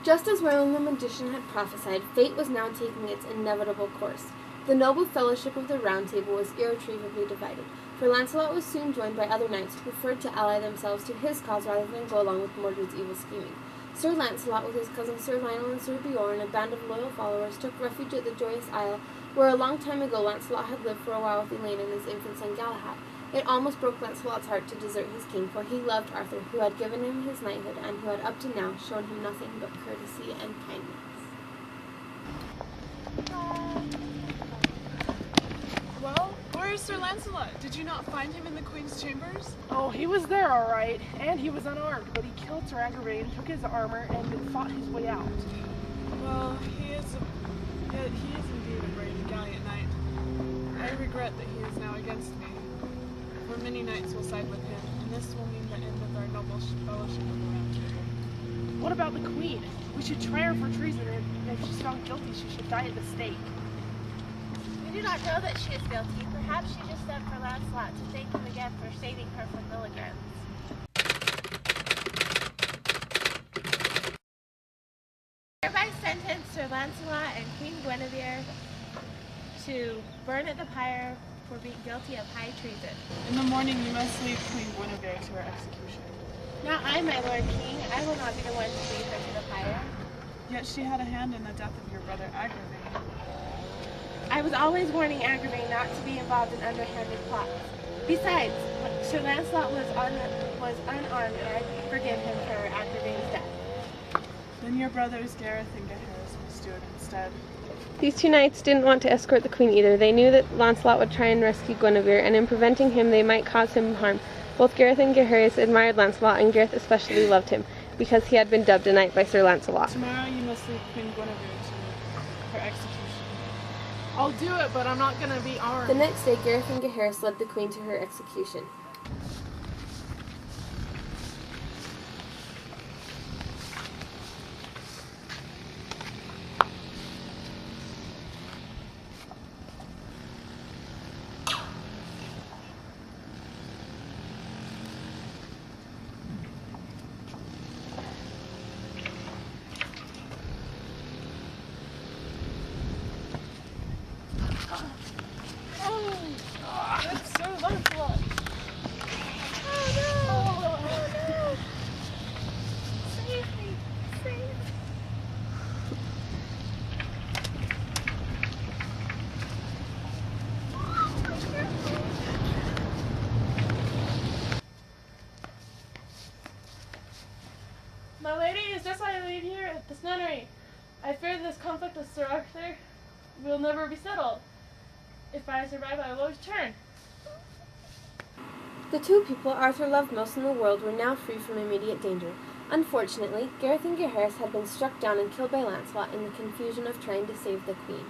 Just as Merlin the magician had prophesied, fate was now taking its inevitable course. The noble fellowship of the Round Table was irretrievably divided, for Lancelot was soon joined by other knights who preferred to ally themselves to his cause rather than go along with Mordred's evil scheming. Sir Lancelot, with his cousins Sir Lionel and Sir Beorn, a band of loyal followers, took refuge at the Joyous Isle, where a long time ago Lancelot had lived for a while with Elaine and his infant son Galahad. It almost broke Lancelot's heart to desert his king, for he loved Arthur, who had given him his knighthood, and who had up to now shown him nothing but courtesy and kindness. Well, where is Sir Lancelot? Did you not find him in the Queen's chambers? Oh, he was there all right, and he was unarmed, but he killed Sir Agravain, took his armor, and fought his way out. Well, he is indeed a brave and gallant knight. I regret that he is now against me, for many knights will side with him, and this will mean the end of our noble fellowship of the Round Table. What about the Queen? We should try her for treason, and if she's found guilty, she should die at the stake. We do not know that she is guilty. Perhaps she just sent for Lancelot to thank him again for saving her from Milligans. Hereby sentence Sir Lancelot and Queen Guinevere to burn at the pyre for being guilty of high treason. In the morning you must lead Queen Guinevere to her execution. Not I, my lord king. I will not be the one to lead her to the pyre. Yet she had a hand in the death of your brother Agravain. I was always warning Agravain not to be involved in underhanded plots. Besides, Sir Lancelot was unarmed, and I forgive him for Agravain's death. Then your brothers Gareth and Gaheris must do it instead. These two knights didn't want to escort the queen either. They knew that Lancelot would try and rescue Guinevere, and in preventing him they might cause him harm. Both Gareth and Gaheris admired Lancelot, and Gareth especially loved him, because he had been dubbed a knight by Sir Lancelot. Tomorrow you must lead Queen Guinevere to her execution. I'll do it, but I'm not going to be armed. The next day, Gareth and Gaheris led the queen to her execution. That's Sir Lancelot! Save me! Save me! My lady, is this why I leave here at this nunnery? I fear this conflict with Sir Arthur will never be settled. If I survive, I will return. The two people Arthur loved most in the world were now free from immediate danger. Unfortunately, Gareth and Gaheris had been struck down and killed by Lancelot in the confusion of trying to save the queen.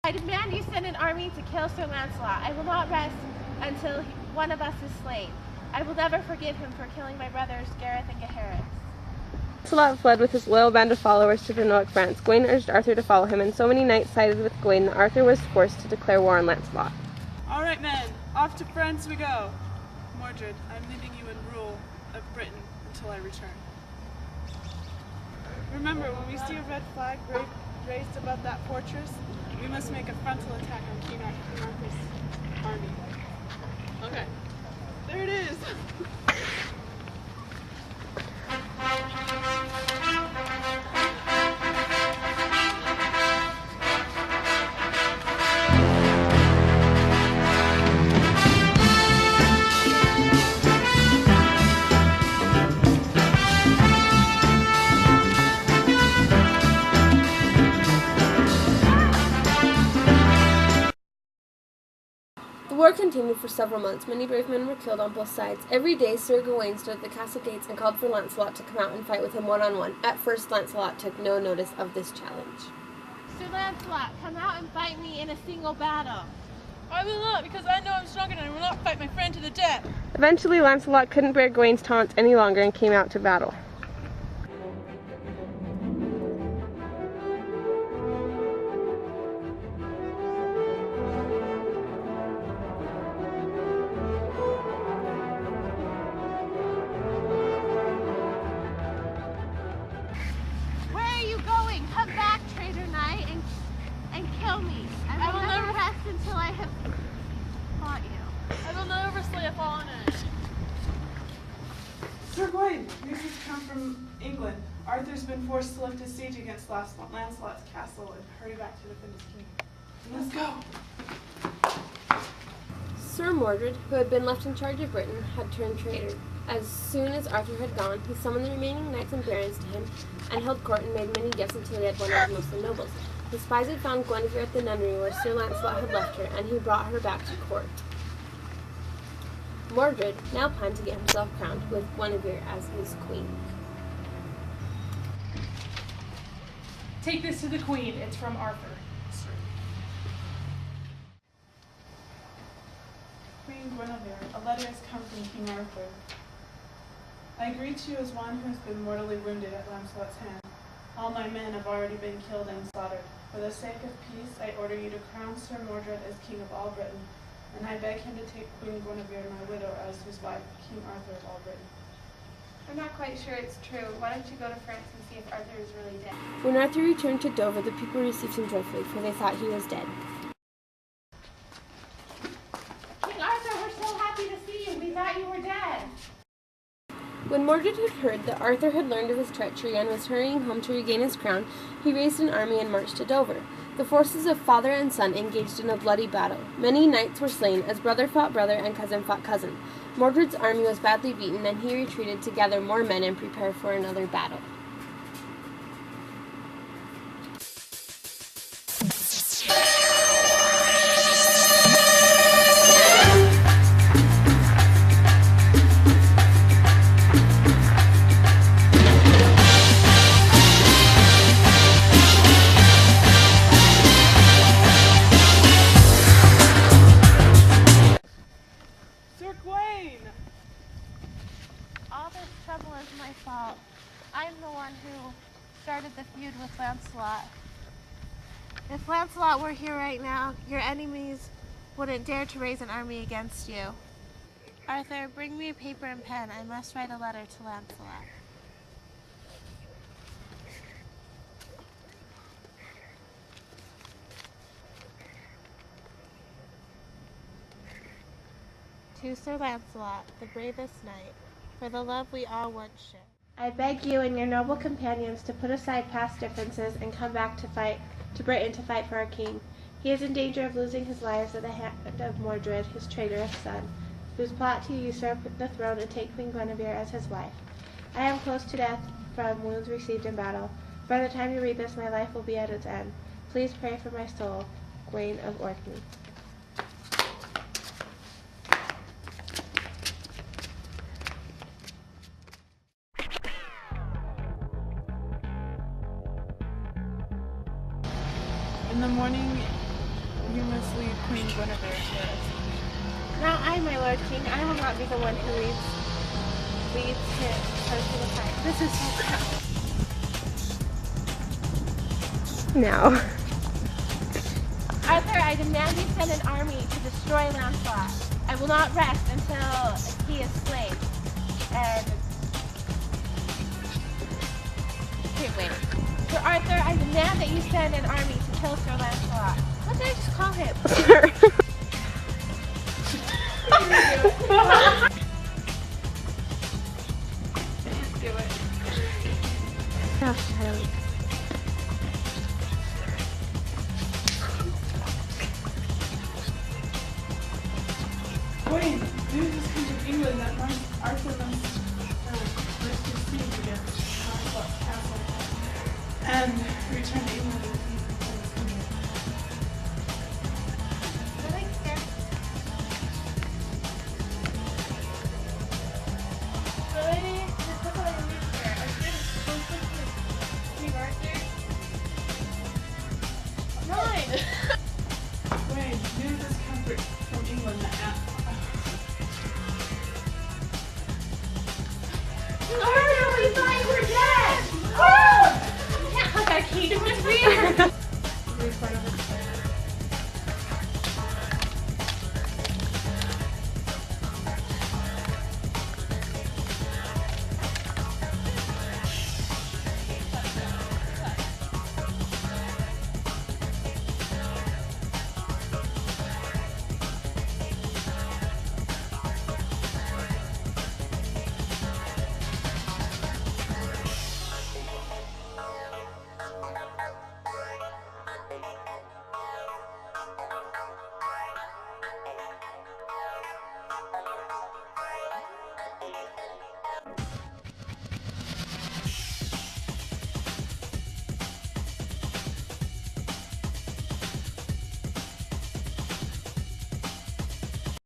I demand you send an army to kill Sir Lancelot. I will not rest until one of us is slain. I will never forgive him for killing my brothers Gareth and Gaheris. Lancelot fled with his loyal band of followers to Vinoic, France. Gawain urged Arthur to follow him, and so many knights sided with Gawain that Arthur was forced to declare war on Lancelot. All right, men, off to France we go. Mordred, I'm leaving you in rule of Britain until I return. Remember, when we see a red flag raised above that fortress, we must make a frontal attack on King Arthur's army. Okay, there it is. The war continued for several months. Many brave men were killed on both sides. Every day Sir Gawain stood at the castle gates and called for Lancelot to come out and fight with him one-on-one. At first Lancelot took no notice of this challenge. Sir Lancelot, come out and fight me in a single battle. I will not, because I know I'm stronger and I will not fight my friend to the death. Eventually Lancelot couldn't bear Gawain's taunts any longer and came out to battle. Gawain, news has come from England. Arthur's been forced to lift a siege against Lancelot's castle and hurry back to defend his kingdom. Let's go. Sir Mordred, who had been left in charge of Britain, had turned traitor. As soon as Arthur had gone, he summoned the remaining knights and barons to him and held court and made many gifts until he had won over most of the nobles. The spies had found Guinevere at the nunnery where Sir Lancelot had left her, and he brought her back to court. Mordred now planned to get himself crowned, with Guinevere as his queen. Take this to the queen. It's from Arthur. Queen Guinevere, a letter has come from King Arthur. I greet you as one who has been mortally wounded at Lancelot's hand. All my men have already been killed and slaughtered. For the sake of peace, I order you to crown Sir Mordred as king of all Britain, and I beg him to take Queen Guinevere, my widow, as his wife, King Arthur of all Britain. I'm not quite sure it's true. Why don't you go to France and see if Arthur is really dead? When Arthur returned to Dover, the people received him joyfully, for they thought he was dead. King Arthur, we're so happy to see you. We thought you were dead. When Mordred had heard that Arthur had learned of his treachery and was hurrying home to regain his crown, he raised an army and marched to Dover. The forces of father and son engaged in a bloody battle. Many knights were slain, as brother fought brother and cousin fought cousin. Mordred's army was badly beaten, and he retreated to gather more men and prepare for another battle. Sir Gawain! All this trouble is my fault. I'm the one who started the feud with Lancelot. If Lancelot were here right now, your enemies wouldn't dare to raise an army against you. Arthur, bring me a paper and pen. I must write a letter to Lancelot. To Sir Lancelot, the bravest knight, for the love we all once shared. I beg you and your noble companions to put aside past differences and come back to Britain to fight for our king. He is in danger of losing his lives at the hand of Mordred, his traitorous son, whose plot to usurp the throne and take Queen Guinevere as his wife. I am close to death from wounds received in battle. By the time you read this, my life will be at its end. Please pray for my soul. Gawain of Orkney. In the morning, you must lead Queen Guinevere to us. Now I, my lord king, I will not be the one who leads him to the fight. This is so tough. Now. Arthur, I demand you send an army to destroy Lancelot. I will not rest until he is slain. And... Here, wait. Sir Arthur, I demand that you send an army to kill Sir Lancelot. What did I just call him? Do it. Oh, shadowy. Gawain, news has come from England that Arthur must lift his siege against Lancelot's castle and return to England with peace and his kingdom. Lady, this is what I need here. I did conflict with King Arthur. 9! Gawain, news has come from England that Arthur, we thought you were dead! Oh! Yeah, like our king was weird! Please fight over.